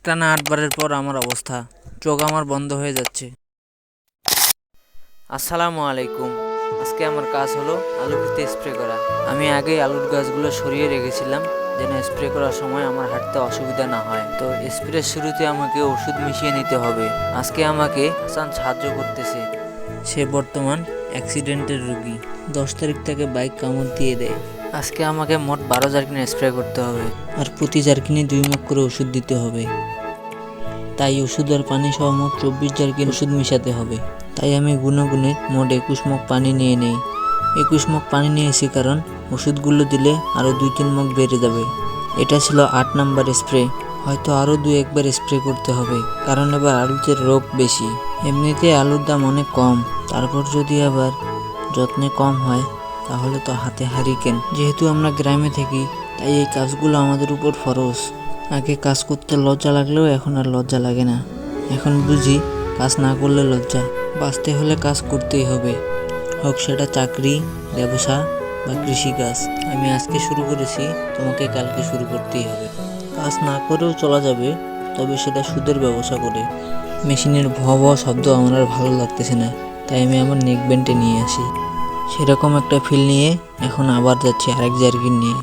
একটানা 8 বারের পর আমার অবস্থা, চোখ আমার বন্ধ হয়ে যাচ্ছে। আসসালামু আলাইকুম। আজকে আমার কাজ হলো আলু খেতে স্প্রে করা। আমি আগেই আলুর গাছগুলো সরিয়ে রেখেছিলাম যেন স্প্রে করার সময় আমার হাঁটতে অসুবিধা না হয়। তো স্প্রের শুরুতে আমাকে ওষুধ মিশিয়ে নিতে হবে। আজকে আমাকে হাসান সাহায্য করতেছে। সে বর্তমান অ্যাক্সিডেন্টের রোগী। 10 তারিখ থেকে বাইক কামড় দিয়ে দেয়। আজকে আমাকে মোট 12 জারকিন স্প্রে করতে হবে, আর প্রতি জারকিনে 2 মগ করে ওষুধ দিতে হবে। তাই ওষুধ আর পানি সহ মোট 24 জারকিন ওষুধ মিশাতে হবে। তাই আমি গুনে মোট 21 মগ পানি নিয়ে নেই। 21 মগ পানি নিয়েছি কারণ ওষুধগুলো দিলে আরও 2-3 মগ বেড়ে যাবে। এটা ছিল 8 নাম্বার স্প্রে। হয়তো আরও 2-1 বার স্প্রে করতে হবে, কারণ এবার আলুতে রোগ বেশি। এমনিতে আলুর দাম অনেক কম, তারপর যদি আবার যত্নে কম হয় তাহলে তো হাতে হারিকেন। যেহেতু আমরা গ্রামে থাকি তাই এই কাজগুলো আমাদের উপর ফরজ। আগে কাজ করতে লজ্জা লাগলেও এখন আর লজ্জা লাগে না। এখন বুঝি কাজ না করলে লজ্জা। বাঁচতে হলে কাজ করতেই হবে, হোক সেটা চাকরি, ব্যবসা বা কৃষিকাজ। আমি আজকে শুরু করেছি, তোমাকে কালকে শুরু করতেই হবে। কাজ না করেও চলা যাবে, তবে সেটা সুদের ব্যবসা করে। মেশিনের ভয় শব্দ আমার আর ভালো লাগতেছে না, তাই আমি আমার নেক ব্যান্ডে নিয়ে আসি। সেরকম একটা ফিল নিয়ে এখন আবার যাচ্ছি আরেক জার্কিন নিয়ে।